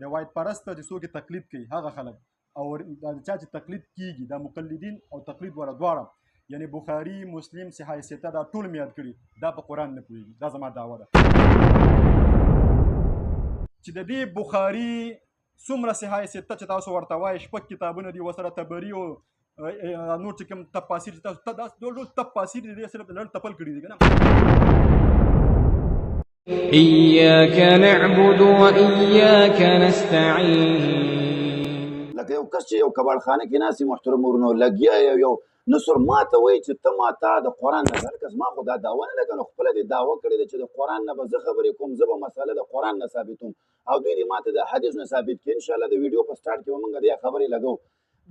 روایت پرست چې څوک تقلید کوي هغه خلک او دا چا چې تقلید کیږي دا مقلدین او تقلید والا دواړه یعنی بخاری مسلم صحیح سته دا ټول میاد کړي دا په قران نه پوهیږي دا زما دعوه ده چې د دې بخاری څومره صحیح سته چې تاسو ورته وایي شپږ کتابونه دي وسره تبری او نور چې کوم تفاسیر تاسو ټول تفاسیر دي صرف لړ تپل کړي دي کنه إياك نعبد وإياك نستعين لکه یو کس چې یو کباړخانه کې ناسي محترم ورونو لګیا یو نصر ماته وایي چې ته ماته د قرآن نه هلکه زما خو دا دعوه نه ده که نو خپله دې دعوه کړې ده چې د قرآن نه به زه خبرې کوم زه به مسله د قرآن نه ثابتوم او دوی دې ماته د حدیث نه ثابت کړي انشاءالله د ویډیو په سټارټ کې به موږ دې خبرې لګو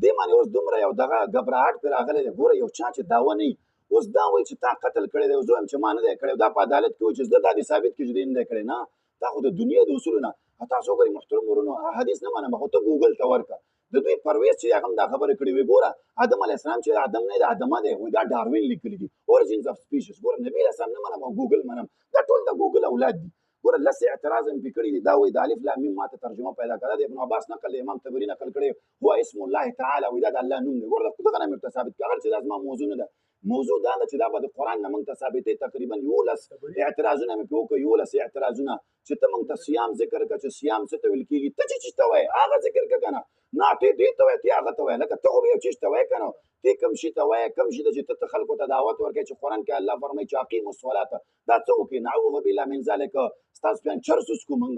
دې باندې اوس دومره یو دغه ګبراهټ پرې راغلی دی ګوره یو چا چې دعوه نه وي اوس دا وایي چې تا قتل کړی دی اوس زه وایم چې ما نه دی کړی دا په عدالت کې وایي چې زه دا دې ثابت کړي چې دې نه دی کړی نه دا خو د دنیا د اصولو نه تاسو وګورئ محترم ورونو حدیث نه منم خو ته ګوګل ته ورکړه د دوی پرویز چې هغه دا خبره کړې وي ګوره آدم علیه السلام چې آدم نه د آدمه دی وایي دا ډاروین لیکلي دي اورجنز اف سپیشیز ګوره نبي علیه السلام نه منم او ګوګل منم دا ټول د ګوګل اولاد دي ګوره لس اعتراض هم پې کړي دي دا وایي د الف لام میم ماته ترجمه پیدا کړه د ابن عباس نقل د امام طبري نقل کړی هو اسم الله تعالی وایي دا د الله نوم دی ګوره دغه نه مې ورته ثابت کړه چې دا زما موضوع نه ده موضوع دا ده چې دا به د قرآن نه موږ ته ثابتې تقریبا 11 اعتراضونه مې پرې وکړه 11 اعتراضونه چې ته موږ ته صیام ذکر کړه چې صیام څه ته ویل کېږي ته چې ته وایې هغه ذکر کړه که نه نه ته دې ته وایې ته هغه ته وایې لکه ته خو به یو چیز ته وایې که نه ته کوم شي ته وایې کوم شي ته چې ته خلکو ته دعوت ورکوې چې قرآن کې الله فرمایي چې اقیموا الصلاة دا څه وکړي نعوذ بالله من ذلک ستاسو پیان چرس وڅکو موږ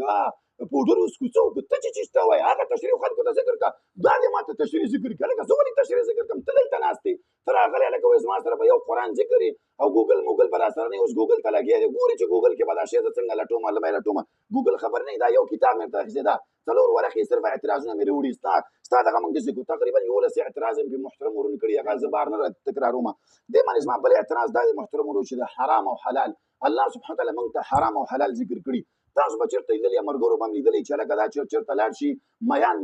پوډر وڅکو څه وکړو ته چې چیز ته وایې هغه تشریح خلکو ته ذکر کړه دا دې ما ته تشریح ذکر کړه لکه زه ولې تشریح ذکر کړم ته دلته ناست یې ته راغلی لکه وایي زما سره به یو قرآن ذکر او ګوګل موګل به راسره نه اوس ګوګل ته لګیا دی ګورې چې ګوګل کې به دا شی زه څنګه لټوم معلومه یې لټوم ګوګل خبر نه دا یو کتاب مې ورته اخیستی دا 4 ورقې صرف اعتراضونه مې راوړي ستا دغه موږ داسې کړو تقریبا 11 اعتراض مې محترم ورونو کړي هغه زه بار نه تکراروم دې باندې زما بل اعتراض دا دی محترم ورونو چې د حرام او حلال الله سبحانه وتعالی موږ ته حرام او حلال ذکر کړي تاسو به چېرته لیدلي ملګرو به هم لیدلی چې لکه دا چېرته لاړ شي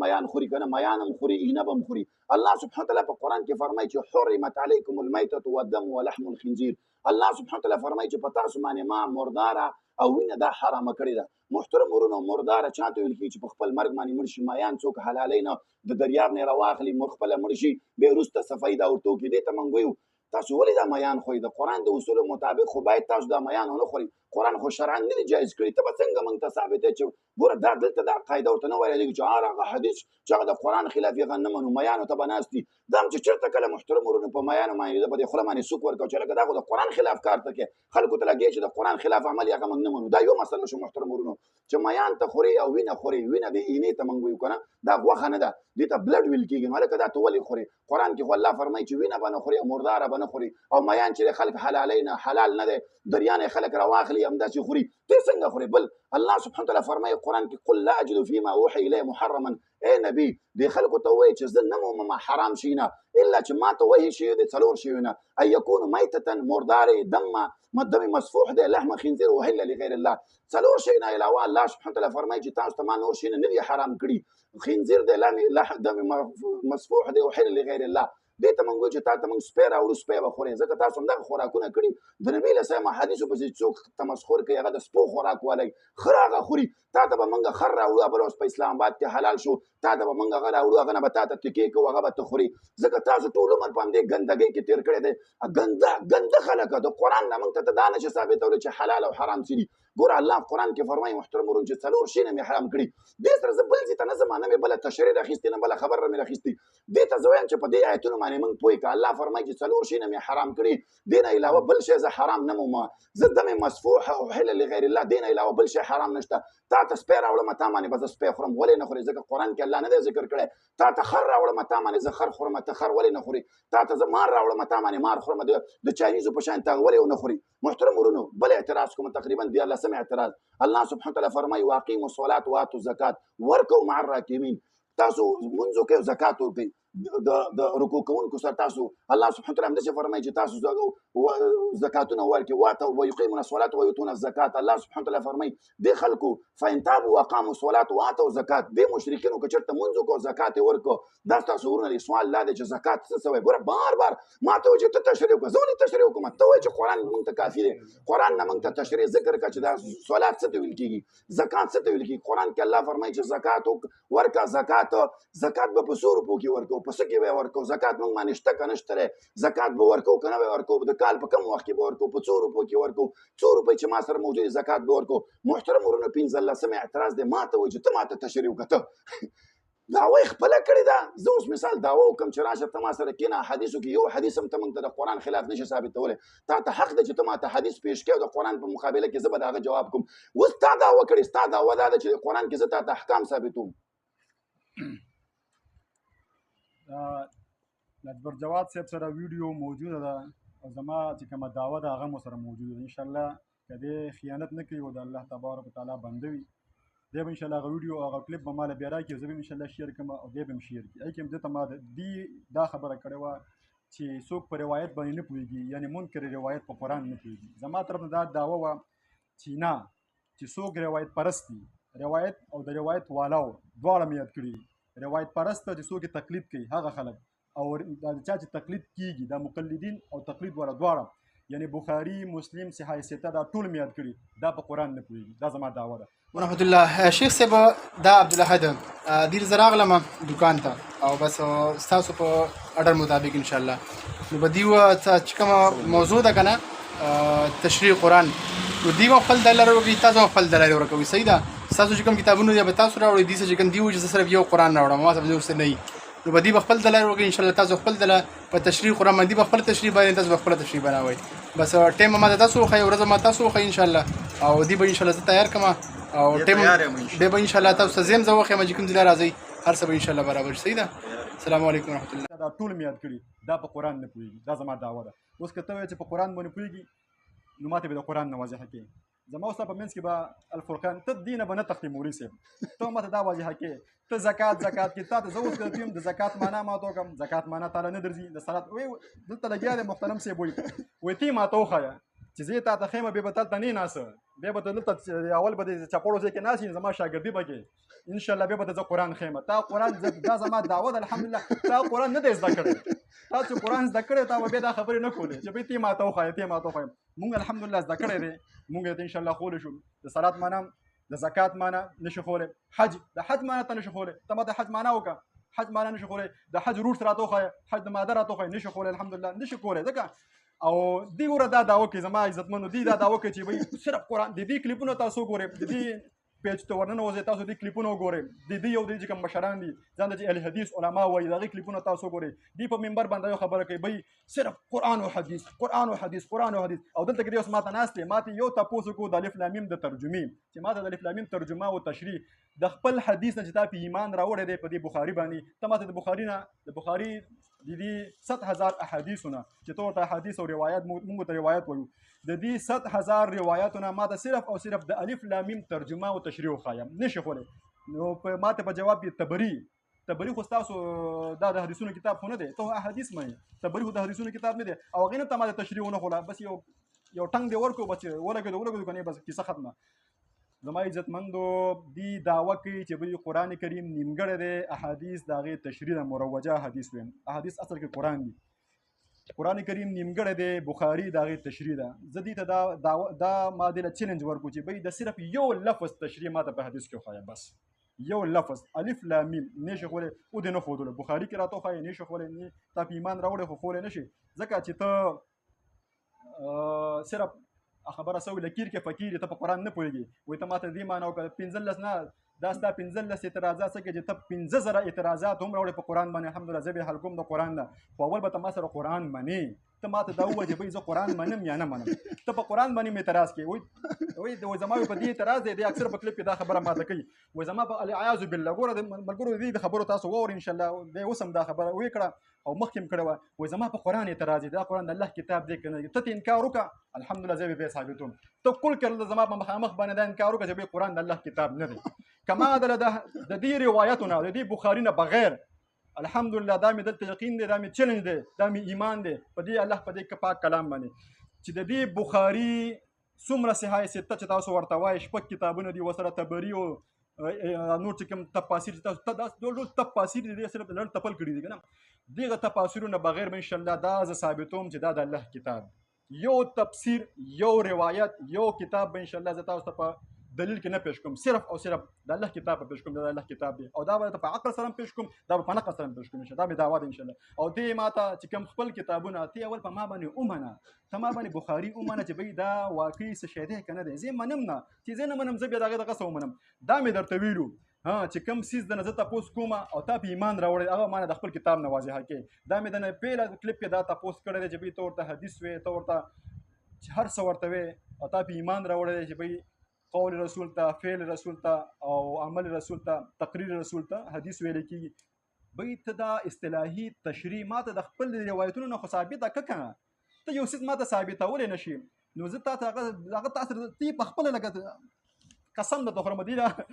میان خوري که نه میان هم خوري اینه به هم خوري الله سبحانه وتعالی په قرآن کې فرمایي چې حرمت علیکم المیتة والدم ولحم الخنزیر الله سبحانه وتعالی فرمایي چې په تاسو باندې ما مرداره او وینه دا حرامه کړې ده محترم ورونو مرداره چا ته ویل کېږي چې په خپل مرګ باندې مړ شي میان څوک حلالوي نه د دریاب نه راواخلي مور خپله مړ شي بیا وروسته صفایي دا ورته وکړي دې ته موږ وایو تاسو ولې دا میان خورئ د قرآن د اصولو مطابق خو باید تاسو دا میان ونه خورئ قرآن خو شرعا نه دی جایز کړي ته به څنګه موږ ته ثابتوې چې ګوره دا دلته دا قاعده ورته نه ویلېږي چې هغه حدیث چې هغه د قرآن خلاف هغه نه منو میانو ته به ناست دي دا هم چې چېرته کله محترم ورونو په میانو باندې ده په دې خوله باندې سوک ورکوو چې لکه دا خو د قرآن خلاف کار ته کوې خلکو ته لګېږي چې د قرآن خلاف عمل هغه موږ نه منو دا یو مسله شو محترم ورونو چې میان ته خوري او وینه خوري وینه د اینې ته موږ وایو که نه دا غوښه نه ده دې ته بلډ ویل کېږي نو هلکه دا ته ولې خوري قرآن کې خو الله فرمایي چې وینه به نه خوري او مرداره به نه خوري او میان چې خلک حلالوي نه حلال نه دی دریانې خلک راواخلي همداسې خوري ته څنګه خوري بل الله سبحانه وتعالی فرمایي قرآن کې قل لا اجد فيما اوحي الی محرما ای نبی دې خلکو ته ووایي چې زه نه مومم حرام شي نه الا چې ما ته وحي شوي دی 4 شیونه ان یکونو میتة مردارې دم مسفوح دی لحم خنزیر احل لغیر الله 4 شیونه علاوه الله سبحانه وتعالی فرمایي چې تاسو ته ما نور شیونه نه دي حرام کړي خنزیر دی دم مسفوح دی احل لغیر الله دې ته موږ وایو چې تا ته موږ سپی راوړو سپی به خورې ځکه تاسو همدغه خوراکونه کړي د نبي علیه السلام حدیثو پسې څوک تمسخر کوي هغه د سپو خوراک والی خر هغه خوري تا ته به موږ خر راوړو بل اوس په اسلام آباد کې حلال شو تا ته به موږ هغه راوړو هغه نه به تا ته تکې کوو هغه به ته خوري ځکه تاسو ټول عمر په همدې ګندګۍ کې تېر کړی دی ګنده خلک د قرآن نه موږ ته دا نشي ثابتولی چې حلال او حرام څه دي ګوره الله قرآن کې فرمایي محترم ورونو چې 4 شیونه مې حرام کړي دې سره زه بل ځای ته نه ځم نه مې بله تشریح راخیستې نه بله خبره مې راخیستې دې ته زه وایم چې په دې آیتونو باندې موږ پوه کړه الله فرمایي چې 4 شیونه مې حرام کړي دې نه علاوه بل شی زه حرام نه مومه زه دم مسفوح او حل لغیر الله دې نه علاوه بل شی حرام نشته تا ته سپی راوړم تا باندې به زه سپی خورم ولې نه خورې ځکه قرآن کې الله نه دی ذکر کړی تا ته خر راوړم تا باندې زه خر خورم ته خر ولې نه خورې تا ته زه مار راوړم تا باندې مار خورم د چاینیزو په شان ته ولې نه خورې محترم ورونو بل اعتراض کوم تقریبا 14 اعتراض الله سبحانه وتعالی فرمایي واقیموا الصلاة وآتوا الزکات ورکوو مع الراکمین تاسو منځ وکړئ زکات ورکړئ د رکوع کوونکو سره تاسو الله سبحانه وتعالی همداسې فرمایي چې تاسو زکاتونه ورکړئ ویقیمون الصلاة ویؤتون الزکات. الله سبحانه وتعالی فرمایي دې خلکو فإن تابوا وأقاموا الصلاة وآتوا الزکات، دې مشرکینو که چېرته مونځ وکړو زکات یې ورکړو، دا ستاسو ورونه دی. سوال دا دی چې زکات څه څه وایي؟ ګوره بار بار ما ته وایي چې ته تشریح وکړه، زه ولې تشریح وکړم؟ ته وایې چې قرآن موږ ته کافي دی. قرآن نه موږ ته تشریح ذکر کړه چې دا صلات څه ته ویل کېږي، زکات څه ته ویل کېږي. قرآن کې الله فرمایي چې زکات ورکړه. زکات به په 100 روپو کې ورکړو، په څه کې به یې ورکړو؟ زکات موږ باندې شته که نشته دی؟ زکات به ورکړو که نه به یې ورکړو؟ د کال په کم وخت کې به ورکړو؟ په 100 روپو کې ورکړو. 100 روپۍ چې ما سره موجود دي زکات به ورکړو. محترم ورونو 15 اعتراض دی، ما ته وایي چې ته ما ته تشریح وکړه. ته دعوه یې خپله کړې ده. زه اوس مثال دعوه وکړم چې راشه ته ما سره کښېنه، حدیثو کې یو حدیث هم ته موږ ته د قرآن خلاف نشي ثابتولی. تا ته حق دی چې ته ما ته حدیث پیش کړې او د قرآن په مقابله کې زه به د هغه جواب کوم. اوس تا دعوه کړې، ستا دعوه دا ده چې د قرآن کې زه تا ته احکام ثابتوم. اکبر جواد صاحب سره ویډیو موجوده ده او زما چې کومه دعوه ده هغه مو سره موجوده ده. انشاءالله که دې خیانت نه کوي او د الله تبارک وتعالی بنده وي، دی به انشاءالله هغه ویډیو هغه کلیپ به ماله بیا راکړي، زه به انشاءالله شیر کړم او دی به هم شیر کړي. ای کې هم دې ته ما دا خبره کړې وه چې څوک په روایت باندې نه پوهېږي، یعنې منکر روایت په قرآن نه پوهېږي. زما طرف نه دا دعوه وه چې نه، چې څوک روایت پرست دي، روایت او د روایت والاو دواړه مې یاد کړي. روایت پرست ته چې څوک تقلید کوي هغه خلک، او دا چا چې تقلید کیږي دا مقلدین او تقلید والا دواړه، یعنی بخاري مسلم صحیح سته دا ټول مې یاد کړي، دا په قرآن نه پوهېږي. دا زما دعوه ده. ورحمت الله. شیخ صاحب دا عبدالاحد دیر زه راغلم دکان ته او بس ستاسو په اډر مطابق انشاءالله نو به دیو چې کومه موضوع ده که نه تشریح قرآن، نو دیو خپل دلیل راوړي، تاسو خپل دلیل ورکوئ. صحیح ده؟ ستاسو چې کوم کتابونه دي به تاسو راوړئ، دې چې کوم دی وایي چې زه صرف یو قرآن راوړم، ما ته به ورسره نه وي، نو به دی به خپل دلیل ورکوي. انشاءالله تاسو خپل دلیل په تشریح قرآن باندې به خپل تشریح باندې تاسو به خپله تشریح بنوئ. بس ټایم ما ته تاسو وښایئ، ورځ ما تاسو وښایئ انشاءالله، او دی به انشاءالله زه تیار کړم او ټایم دی به انشاءالله تاسو ته زه هم زه وښیم چې کوم ځای راځئ، هر څه به انشاءالله برابر شي. صحیح ده؟ السلام علیکم ورحمت الله. دا ټول مې یاد کړي، دا په قرآن نه پوهېږي. دا زما دعوه ده. اوس که ته وایې چې په قرآن باندې پوهېږي نو ما ته به د قرآن نه واضحه کړي. زما اوس په منځ کې به الفرقان، ته دې نه به نه تښتې مولوي صاحب، ته ما ته دا واضحه کړې. ته زکات کې تا ته زه اوس که د زکات معنا ما ته وکړم، زکات معنا تاله نه درځي. د صلات دلته لګیا دی محترم صاحب وایي ته ما ته وښایه چې زه تا ته ښیم، بیا به دلته نه ناسه، بیا به ته دلته اول به د چپړو ځای کې ناست یې، زما شاګردي به کې انشاءالله، بیا به ته زه قرآن ښیم. تا قرآن دا زما دعوه ده. الحمدلله تا قرآن نه دی زده کړی، تا چې قرآن زده کړی تا به بیا دا خبرې نه کولې چې بیا ته ما ته وښایه، ته ما ته وښایه. مونږ الحمدلله زده کړی دی، مونږ ته انشاءالله خولی شو. د صلات معنا، د زکات معنا نشي خولی، حج د حج معنا ته نشي خولی. ته ما ته حج معنا وکړه، حج معنا نشي خولی. د حج روټ راته وښایه، حج د ماده راته وښایه، نشي خولی الحمدلله، نشي کولی. ځکه او دی ګوره دا دعوه کوي زما عزتمنو، دی دا دعوه کوي چې وایي صرف قرآن. د دې کلیپونه تاسو وګورئ، د دې پیج ته ورننوځئ، تاسو دې کلیپونه وګورئ. د دې یو چې کوم مشران دي ځان ته چې اهل حدیث علما وایي، د هغې کلیپونه تاسو وګورئ. دی په منبر باندې یو خبره کوي، وایي صرف قرآن او حدیث، قرآن او حدیث، قرآن او حدیث. او دلته کې دی اوس ما ته ناست دی، ما ته یو تپوس وکړو د الف لام میم د ترجمې، چې ما ته د الف لام میم ترجمه او تشریح د خپل حدیث نه چې تا په ایمان راوړی دی په دې بخاري باندې، ته ما ته د بخاري نه د بخاري د دې 100,000 احادیثونه چې ته ورته حدیث او روایت موږ ته روایت وایو، د دې 100,000 روایتونه ما ته صرف او صرف د الف لام میم ترجمه او تشریح وښایم، نشي خولی. نو ما ته په جواب کې تبری خو ستاسو دا د حدیثونو کتاب خو نه دی، ته احادیث منې، تبری خو د حدیثونو کتاب نه دی. او هغې نه ته ما د تشریح ونه خوله، بس یو ټنګ دی ورکړو، بس ولګېدو که نه بس کیسه ختمه. زما عزتمندو دی دعوه کوي چې بلې قرآن کریم نیمګړی دی، احادیث د هغې تشریح ده، مروجه احادیث ویم. احادیث اصل کې قرآن دي، قرآن کریم نیمګړی دی، بخاري د هغې تشریح ده. زه دې ته دا ما دې له چیلنج ورکړو چې بھئی د صرف یو لفظ تشریح ما ته په حدیث کې وښایه، بس یو لفظ الف لام میم نشي خولی. او دې نه ښودلو، بخاري کې راته وښایه نشي خولی، تا په ایمان راوړی خو خولی نشي، ځکه چې ته صرف خبره سوې لکیر کې فقیر ته په قرآن نه پوهېږي. وایي ته ما ته دې معنا وکړه 15 نه، دا ستا 15 اعتراضات څه کې چې ته 15,000 اعتراضات هم راوړې په قرآن باندې. الحمدلله زه به حل کوم د قرآن نه، خو اول به ته ما سره قرآن منې. ته ما ته دا ووایه چې بھئی زه قرآن منم یا نه منم، ته په قرآن باندې مې اعتراض کوې. وایي زما په دې اعتراض دی، اکثر په کلیپ کې دا خبره ماته کوي. وایي زما په العیاذ بالله. ګوره د ملګرو دې د خبرو تاسو واورئ انشاءالله، دی اوس هم دا خبره ویې کړه او مخکې هم کړې وه. وایي زما په قرآن اعتراض دی، دا قرآن د الله کتاب دی که نه دی، ته انکار وکړه الحمدلله زه به بیا ثابتوم. ته کل کړه زما په مخامخ باندې دا انکار وکړه چې بھئی قرآن د الله کتاب نه دی. کما د دې روایتونه د دې بخاري نه بغیر الحمدلله دا مې دلته یقین دی، دا مې چیلنج دی، دا مې ایمان دی په دې الله په دې پاک کلام باندې چې د دې بخاري څومره صحای سته چې تاسو ورته وایي شپږ کتابونه دي ورسره طبري او نور چې کوم تفاسیر چې تاسو ډول تفاسیر دي صرف لړ تپل کړي دي که نه دغه تفاسیرونه بغیر به انشاءالله دا زه ثابتوم چې دا د الله کتاب یو تفسیر یو روایت یو کتاب به انشاءالله زه تاسو ته په دلیل کې نه پیش کوم صرف او صرف د الله کتاب په پیش کوم دا د الله کتاب دی او دا به په عقل سره پیش کوم دا به په نقل سره پیش کوم انشاءالله دا مې دعوا ده انشاءالله او دې ماته چې کوم خپل کتابونه ته اول په ما باندې ومنه ته ما باندې بخاري ومنه چې بھئی دا واقعي څه شی دی که نه دی زه منم نه چې زه نه منم زه بیا د هغې دغه څه ومنم دا مې درته ویلو چې کوم سیز د نه زه تپوس کومه او تا په ایمان راوړی هغه ما نه د خپل کتاب نه واضحه کې دا مې د نه پیله کلیپ کې دا تپوس کړی دی چې بھئی ته ورته حدیث وې ته ورته هر څه ورته وې او تا په ایمان راوړی دی چې بھئی قول رسول ته فعل رسول ته او عمل رسول ته تقریر رسول ته حدیث ویل کېږي بھئی ته دا اصطلاحي تشریح ما ته د خپل روایتونو نه خو ثابته که که نه ته یو څیز ما ته ثابتولی نه شي نو زه تا ته هغه تا سره تی په خپله لکه قسم درته خورم دې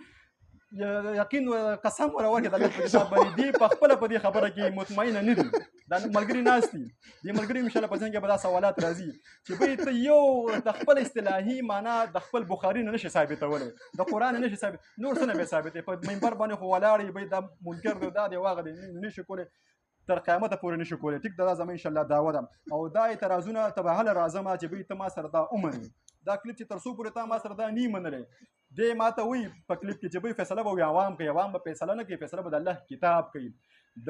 یقین قسم ورکړې د الله په کتاب باندې دې په خپله په دې خبره کې مطمئنه نه دي دا ملګري ناست دي دې ملګري انشاءالله په ذهن کې به دا سوالات راځي چې بھئی ته یو د خپل اصطلاحي معنا د خپل بخاري نه نشي ثابتولی د قرآن نه نشي ثابت نور څه نه به ثابتې په منبر باندې خو ولاړ یې بھئی دا منکر دی دا دی واغه دی نشي کولی تر قیامته پورې نشي کولی ټیک دا زما انشاءالله دعوه ده او دا اعتراضونه ته به هله راځم چې بھئی ته ما سره دا ومنې دا کلیپ چې تر څو پورې تا ما سره دا نه منلی دې ما ته وایي په کلیپ کې چې بھئی فیصله به وي عوام کوي عوام به فیصله نه کوي فیصله به د الله کتاب کوي د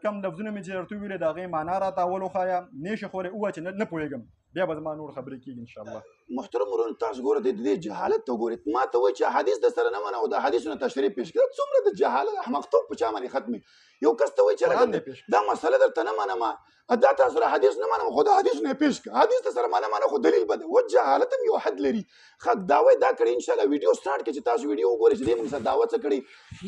کم لفظونه مې چې درته وویلې د هغې معنا راته اول وښایه نشي خولی ووایه چې نه پوهېږم بیا به زما نور خبرې کېږي انشاءالله محترم ورونو تاسو ګوره د دې جهالت ته وګورئ ما ته وایي چې حدیث د سره نه منه او د حدیثونو تشریح پیش کړه څومره د جهالت احمقتوب په چا باندې ختمي یو کس ته وایي چې دا مسله درته نه منم دا تاسو سره حدیث نه منم خو د حدیث نه پیش کړه حدیث د سره ما نه منه خو دلیل به دی و جهالت هم یو حد لري ښه دعوه دا کړې انشاءالله ویډیو سټارټ کړي چې تاسو ویډیو وګورئ چې دې موږ سره دعوه څه کړې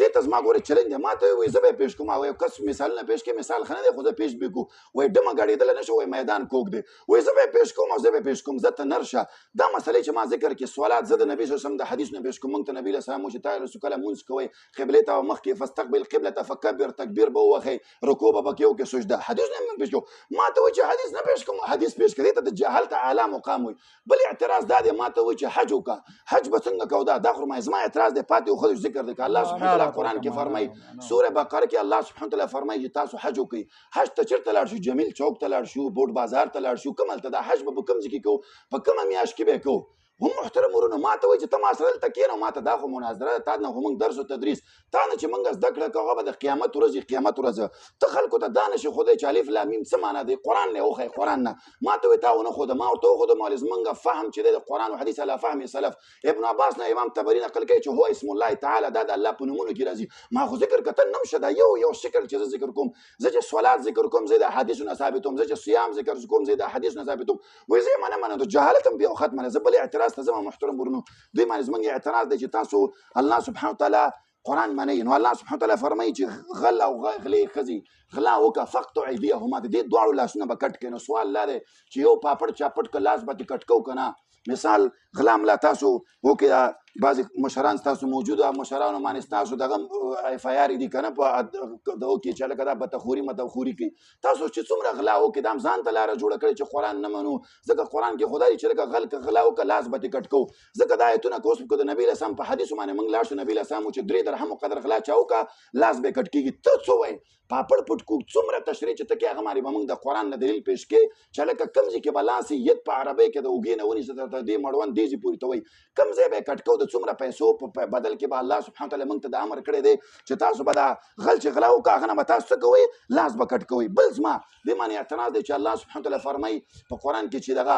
دې ته زما ګوره چلنج دی ما ته وایي زه به یې پیش کوم او یو کس مثالونه پیش کړي مثال ښه نه دی خو زه پیش به کړو وایي ډمه ګډېدلی نه شو وایي میدان کوږ دی وایي زه به یې پیش کوم او زه به یې پیش کوم زه ته نرشه دا مسلې چې ما ذکر کړي سوالات زه د نبي صلی الله علیه وسلم د حدیث نه پیش کوم موږ ته نبي علیه السلام وایي چې تاسو کله مونځ کوئ قبلې ته مخکې فاستقبل قبلة فکبر تکبیر به ووهئ رکوع به پکې وکړئ سجده حدیث نه هم پیش کوو ما ته وایي چې حدیث نه پیش کوم حدیث پیش کړي ته د جهالت اعلی مقام وایي بل اعتراض دا دی ما ته وایي چې حج وکړه حج به څنګه کوو دا خو زما اعتراض دی پاتې خو ذکر دی که الله سبحانه وتعالی قرآن کې فرمایي سوره بقره کې الله سبحانه وتعالی فرمایي چې تاسو حج وکړئ حج ته چېرته لاړ شو جمیل چوک ته لاړ شو بوټ بازار ته لاړ شو کوم هلته دا حج به په کوم ځای کې کوو په کومه میاشت کې به یې کوو هم محترم ورونو ما ته وایي چې ته ما سره دلته کښېنه ما ته دا خو مناظره ده تا نه خو موږ درس و تدریس تا نه چې موږ زده کړه کوو هغه به د قیامت ورځ قیامت ورځ ته خلکو ته دا نشي ښودی چې الف لام میم څه معنا دی قرآن نه وښیي قرآن نه ما ته وایي تا ونه ښوده ما ورته وښودم او زموږ فهم چې دی د قرآن و حدیث علی فهم سلف ابن عباس نه امام طبري نقل کوي چې هو اسم الله تعالی دا د الله په نومونو کې راځي ما خو ذکر کتل نه شه دا یو شکل چې زه ذکر کوم زه چې صلات ذکر کوم زه د حدیثو نه ثابتوم زه چې صیام ذکر کوم زه د حدیث نه ثابتوم وایي زه یې منم د جهالت هم بیا ختمه زه بل اعتراض ته ځم محترم ورونو دوی باندې زموږ اعتراض دی چې تاسو الله سبحانه وتعالی قرآن منئ نو الله سبحانه وتعالی فرمایي چې غل او غلې ښځې غلا وکړه فقطع ایدیهما د دې دواړو لاسونه به کټ کړي نو سوال دا دی چې یو پاپړ چاپټ که لاس به دې کټ کوو که نه مثال غلا ملا تاسو وکړي بعضې مشران ستاسو موجوده مشرانو باندې ستاسو دغه اف آی آر دي که نه په دغو کې چې لکه دا بدتخوري مدخوري کوي تاسو چې څومره غلا وکړي دا هم ځان ته لاره جوړه کړې چې قرآن نه منو ځکه قرآن کې خدای چې لکه غل که غلا وکړه لاس به دې کټ کوو ځکه دا ایتونه که اوس که د نبي علیه السلام په حدیثو باندې موږ لاړ شو نبي علیه السلام چې 3 درهمو قدر غلا چا وکړه لاس به یې کټ کېږي ته څه وایې پاپړ پټ کوو څومره تشریح چې ته کې هغه باندې به موږ د قرآن نه دلیل پیش کړې چې لکه کوم ځای کې به لاس ید په عربۍ کې د اوږې نه ونیسه درته دې مړوند دې ځای پورې ته وایي کوم ځای به یې کټ کوو د څومره پیسو په بدل کې به الله سبحانه وتعالی موږ ته د امر کړی دی چې تاسو به دا غل چې غلا وکړه هغه نه به تاسو څه کوئ لاس به کټ کوئ بل زما دې باندې اعتراض دی چې الله سبحانه وتعالی فرمایي په قرآن کې چې دغه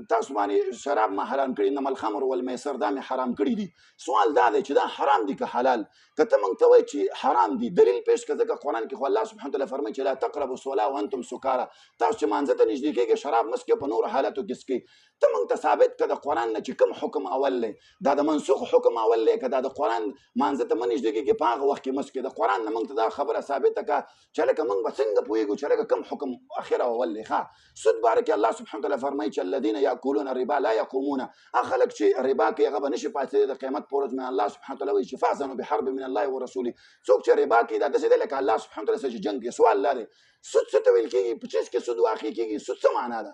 تاسو باندې شراب ما حرام کړي انما الخمر والمیسر دا مې حرام کړي دي سوال دا دی چې دا حرام دي که حلال که ته موږ ته وایي چې حرام دي دلیل پیش کړه ځکه قرآن کې خو الله سبحانه وتعالی فرمایي چې لا تقربوا الصلاة وانتم سکارى تاسو چې مانځه ته نږدې کېږئ شراب مه څښئ په نورو حالاتو کې څښئ ته موږ ته ثابت کړه د قرآن نه چې کوم حکم اول دی دا د منسوخ حکم اول دی که دا د قرآن مانځه ته مه نږدې کېږئ په هغه وخت کې مه څښئ د قرآن نه موږ ته دا خبره ثابته کړه چې لکه موږ به څنګه پوهېږو چې لکه کوم حکم اخر اول دی ښه سود باره کې الله سبحانه وتعالی فرمایي چې الذین یاکلون الربا لا یقومون. هغه خلک چې ربا کوي هغه به نشي پاڅېدلی د قیامت په ورځ باندې. الله سبحانه وتعالی وایي چې فاذنوا بحرب من الله ورسوله. څوک چې ربا کوي دا داسې دی لکه الله سبحانه وتعالی سره چې جنګ کوي. سوال دا دی سود څه ته ویل کېږي؟ په چیز کې سود واقع کېږي. سود څه معنا ده؟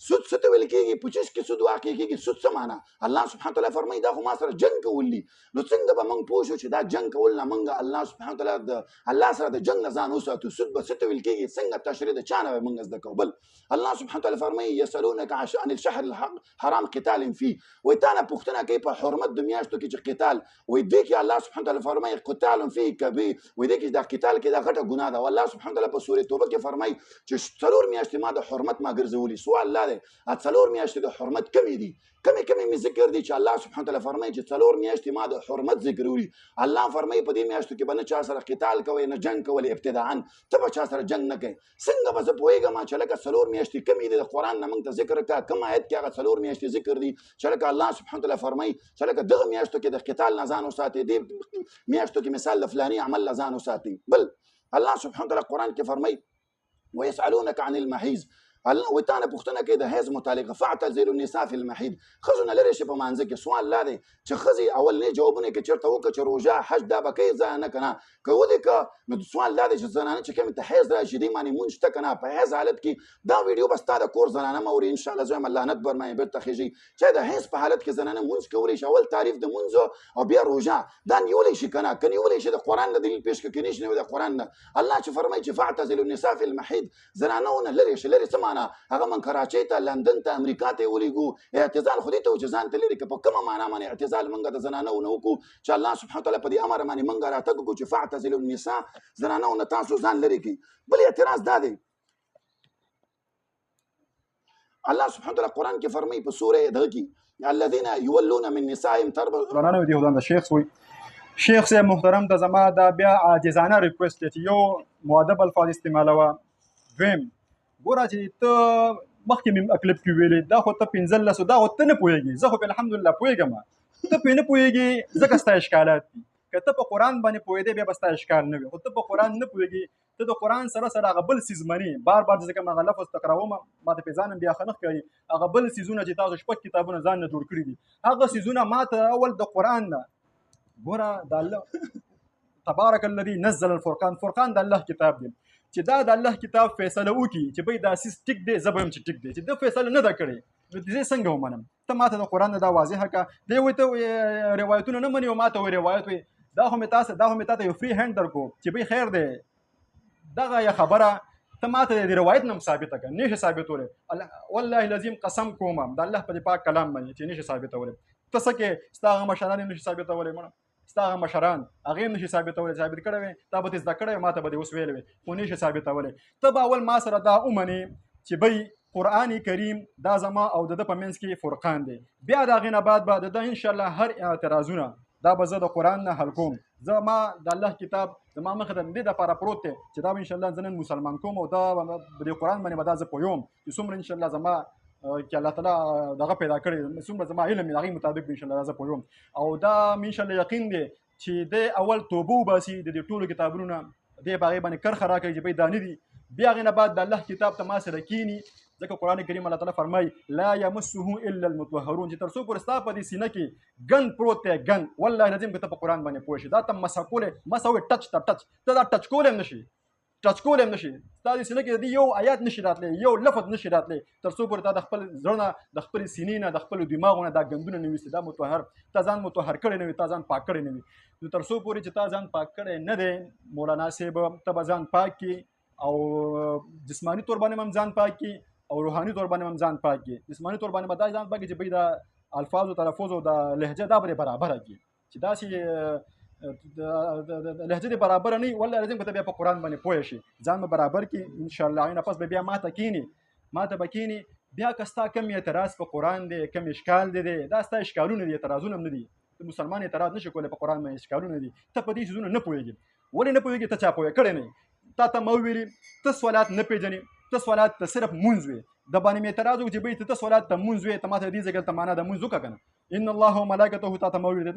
سود څه ته ویل کېږي؟ په چیز کې سود واقع کېږي. سود څه معنا؟ الله سبحانه وتعالی فرمایي دا خو ما سره جنګ کول دي. نو څنګه به موږ پوه شو چې دا جنګ کول نه موږ الله سبحانه وتعالی د الله سره د جنګ نه ځان وساتو؟ سود به څه ته ویل کېږي؟ څنګه تشریح د چا نه به موږ زده کوو؟ بل الله سبحانه وتعالی فرمایي یسألونک عن الشهر الحرام قتال فيه. وایي تا نه پوښتنه کوي په حرمت د میاشتو کې چې قتال. وایي دې کې الله سبحانه وتعالی فرمایي قتال فيه کبیر. وایي دې کې دا قتال کې دا غټه ګناه ده. والله سبحانه وتعالی په سورې توبه کې فرمایي چې 4 میاشتې ما د حرمت ما ګرځولي. سوال لا دی 4 میاشتې د حرمت کمې دي؟ کمې مې ذکر دي چې الله سبحانه وتعالی فرمایي چې 4 میاشتې ما د حرمت ذکر وړي. الله فرمایي په دې میاشتو کې به نه چا سره قتال کوئ نه جنګ کوئ ابتداءً. ته به چا سره جنګ نه کوئ. څنګه به زه پوهېږم چې لکه 4 میاشتې کمې دي د قرآن نه موږ ته ذکر کړه؟ کوم آیت کې هغه 4 میاشتې ذکر دي چې لکه الله سبحانه وتعالی فرمایي چې لکه دغه میاشتو کې د قتال نه ځان وساتئ، دې میاشتو کې مثال د فلاني عمل نه ځان وساتئ. بل الله سبحانه وتعالی قرآن کې فرمایي ويسألونك عن المحيض. الله وی تا نه پوښتنه کوي د حیض متعلقه فاعتزلوا النساء فی المحیض. ښځو نه لرې شي په مانځه کې. سوال لا دی چې ښځې اول نه جوابونه کې چېرته وکړه چې روژه حج دا به کوي ځای نه که نه که ودې نو سوال دا دی چې زنانه چې کومې ته حیض راشي دې باندې مونځ شته که نه؟ په حیض حالت کې دا ویډیو به ستا د کور زنانه موري انشاءالله زه یم لعنت بر باندې بېرته خېږي چې د حیض په حالت کې زنانه مونځ کولی شي. اول تعریف د مونځ او بیا روژه دا نیولی شي که نه؟ که نیولی شي د قرآن نه دلیل پېښ کړه، که نه شي نیولی د قرآن نه. الله چې فرمایي چې فاعتزلوا النساء فی المحیض. زنانهونه لرې شي. لرې څه معنا؟ هغه من کراچۍ ته لندن ته امریکا ته یې ولېږو. اعتزال خو دې ته و چې ځان ته لرې کړه. په کومه معنا باندې اعتزال موږ د زنانهونه وکړو چې الله سبحانه وتعالی په دې امر باندې موږ راتګ وکړو چې فاعتزلوا النساء زنانهونه تاسو ځان لرې کړئ. بل اعتراض دا دی الله سبحانه وتعالی قرآن کې فرمایي په سورې دغه کې الذين يولون من نسائهم تربص. قرآن دی خدای شیخ وي شیخ صاحب محترم ته زما دا بیا عاجزانه ریکوست دی چې یو مؤدب الفاظ استعمالوه. دویم ګوره چې ته مخکې مې کلپ کې ویلې دا خو ته 15 دا خو ته نه پوهېږې. زه خو په الحمدلله پوهېږم. ته پرې نه پوهېږې ځکه ستا اشکالات دي. که ته په قرآن باندې پوهېدې بیا به ستا اشکال نه وي. خو ته په قرآن نه پوهېږې. ته د قرآن سره هغه بل څیز منې. بار ځکه مې هغه لفظ تکراروم ما ته پې ځان هم بیا ښه نه ښکاري. هغه بل څیزونه چې تاسو شپږ کتابونه ځان نه جوړ کړي دي هغه څیزونه ما ته اول د قرآن نه ګوره د الله تبارک الذي نزل الفرقان. فرقان د الله کتاب دی چې دا د الله کتاب فیصله وکړي چې بھئی دا سیس ټیک دی زه به یم چې ټیک دی. چې ده فیصله نه ده کړې نو دې څنګه ومنم؟ ته ما ته د قرآن نه دا واضحه کړه. دی وایي ته روایتونه نه منې او ما ته وایي روایت وایي دا خو مې تا ته یو فری هینډ درکړو چې بھئی خیر دی دغه یا خبره ته ما ته د روایت نه هم ثابته کړه. نه شي ثابتولی. والله العظیم قسم کوم د الله په دې پاک کلام باندې چې نه شي ثابتولی. ته څه کې ستا هغه مشران هم نه شي ثابتولی. ستا هغه مشران هغې هم نه شي ثابتولی. ثابت کړی وی تا به دې زده کړی وی ما ته به دې اوس ویلی وی خو نه شي ثابتولی. ته به اول ما سره دا ومنې چې بی قرآن کریم دا زما او د ده په منځ کې فرقان دی. بیا د هغې نه بعد به د ده انشاءالله هر اعتراضونه دا به زه د قرآن نه حل کوم. زما د الله کتاب زما مخې ته دې دپاره پروت دی چې دا به انشاءالله زه نن مسلمان کوم او دا به د قرآن باندې به دا زه پوهوم چې څومره انشاءالله زما چې الله تعالی دغه پیدا کړی څومره زما علم د هغې مطابق به انشاءالله زه پوهوم. او دا مې انشاءالله یقین دی چې د اول توبه وباسي د دې ټولو کتابونو نه دی به هغې باندې کرښه راکړي چې بھئی دا نه دي. بیا هغې نه بعد د الله کتاب ته ما سره کینی ځکه قرآن کریم الله تعالی فرمایي لا یمسه الا المطهرون چې تر څو پورې ستا په دې سینه کې ګند پروت دی ګند والله لازم که ته په قرآن باندې پوه شي دا ته مسح کولی مسح وایي ټچ ته ټچ ته دا ټچ کولی هم نه شي ټچ کولی هم نه شي. ستا دې سینه کې د دې یو آیات نه شي راتلی یو لفظ نه شي راتلی تر څو پورې تا د خپل زړه نه د خپلې سینې نه د خپلو دماغو نه دا ګندونه نه ویستې دا مطهر تا ځان مطهر کړی نه وي تا ځان پاک کړی نه وي. نو تر څو پورې چې تا ځان پاک کړی نه دی مولانا صاحب ته به ځان پاک کړي او جسمانی طور باندې هم ځان پاک کړي او روحاني طور باندې هم ځان پاک کړي. جسمانی طور باندې به دا ځان پاک کړي چې بھئی دا الفاظ او تلفظ او د لهجه دا به برابره کړي چې داسې لهجه دې برابره نه وي والله لازم که ته بیا په قرآن باندې پوه شي ځان به برابر کړي انشاءالله. هغې نه پس به بیا ما ته کیني ما ته به کیني بیا که ستا کم اعتراض په قرآن دی کم اشکال دی دا ستا اشکالونه دي اعتراضونه هم نه دي. مسلمان اعتراض نشي کولی په قرآن باندې اشکالونه دي. ته په دې څیزونه نه پوهېږي. ولې نه پوهېږي؟ ته چا پوهه کړی نه تا ته مه وویلي ته سوالات نه پېژنې ته سوالات ته صرف مونځ وې د باندې مې اعتراض وکړو چې بھئی ته سوالات ته مونځ وې ته ما ته دې ځای ته معنا د مونځ وکړه که نه ان الله وملائکته تا ته مه وویلې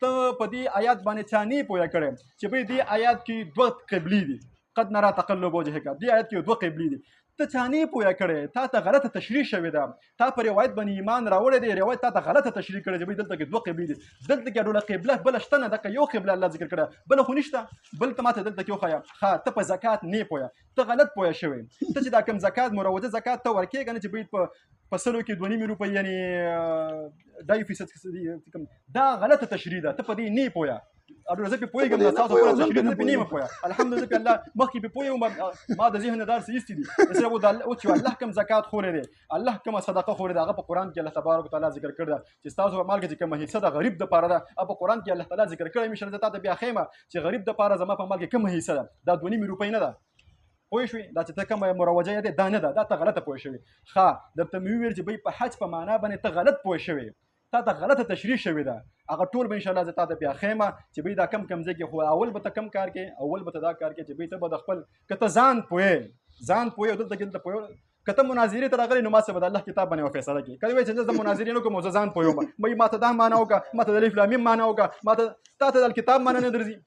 ته په دې آیات باندې چا نه پوهه کړی چې بھئی دې آیات کې 2 قبلې دي قد نرى تقلب وجهك دې آیات کې 2 قبلې دي. ته چا نه پوهه کړې، تا ته غلطه تشریح شوې ده، تا په روایت باندې ایمان راوړی دی، روایت تا ته غلطه تشریح کړې چې دلته کې دوه قبلې دي، دلته کې ډوله قبله بله شته نه، دغه یو قبله الله ذکر کړه، بله خو نشته، بل ته ماته دلته کې وښیه. ښه ته په زکات نه پوهه، ته غلط پوهه شوې، ته چې دا کوم زکات مروجه زکات ته ورکوې که نه چې باید په سلو کې 2.5 روپۍ یعنې 2% دا غلطه تشریح ده، ته په دې نه پوهه. زه پې پوهېږم دا ستاسو خپله تشریح ده، زه پې نه یم پوهه. الحمدلله زه پې الله مخکې پې پوهه وم، ما د ذهن نه دا هسې ایستي دي. صرف اوس چې الله کوم زکات خوری دی، الله کومه صدقه خوری ده، هغه په قرآن کې الله تبارک وتعالی ذکر کړی ده چې ستاسو په مال کې چې کومه حصه ده غریب دپاره ده، هغه په قرآن کې الله تعالی ذکر کړی. مشر زه تا ته بیا ښیم چې غریب دپاره زما په مال کې کومه حصه ده، دا 2.5 روپۍ نه ده. پوه شوې؟ دا چې ته کومه مروجه یې دا نه ده، دا ته غلطه پوه شوې. ښه درته مې وویل چې بی په حج په معنا باندې ته غلط پوه شوې، تا ته غلطه تشریح شوې ده. هغه ټول به انشاءالله زه تا ته بیا ښیم چې بی دا کم ځای کې خو اول به ته کم کار کې، اول به ته دا کار کې چې بی ته به د خپل که ته ځان پوهې او دلته کې دلته پوهې، که ته مناظرې ته راغلی نو ما څه به د الله کتاب باندې یوه فیصله کړي. که وایې چې زه مناظرې نه کوم او زه ځان پوه یم، بی ما ته دا معنا وکړه، ما ته د الف لام میم معنا وکړه، تا ته د کتاب معنا نه درځي.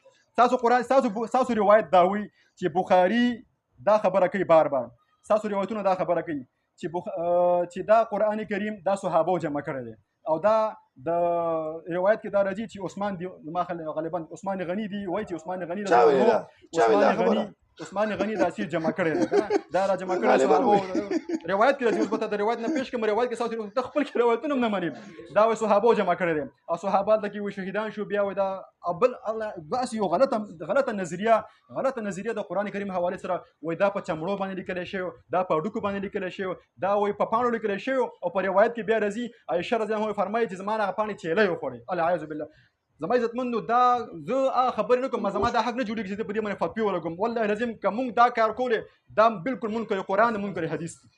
ستاسو روایت دا وایي چې بخاري دا خبره کوي، بار ستاسو روایتونه دا خبره کوي چې دا قرآن کریم دا صحابو جمع کړی دی، او دا د روایت کې دا راځي چې عثمان دی، ما غالبا عثمان غني دی، وایي چې عثمان غني عثمان غني دا شی جمع کړی دی، دا را جمع کړی صحابو روایت کې راځي. اوس به ته د روایت نه پیش کوم، روایت کې ستاسو ته خپل روایتونه هم نه مني، دا وایي صحابو جمع کړی دی، او صحابه هلته کې وایي شهیدان شو. بیا وایي دا بل بس یو غلطه نظریه د قرآن کریم حوالې سره وایي دا په چمړو باندې لیکلی شوی، دا په هډوکو باندې لیکلی شوی، دا وایي په پاڼو لیکلی شوی، او په روایت کې بیا راځي عایشه رضی الله عنها فرمایي چې زما نه هغه پاڼې چیلی وخوړې. العیاذ بالله. زما عزتمندو دا زه هغه خبرې نه کوم، زما دا حق نه جوړېږي چې زه په دې باندې فتوی ولګوم. والله لازم که موږ دا کار کولې دا بالکل منکر قرآن منکر حدیث دی.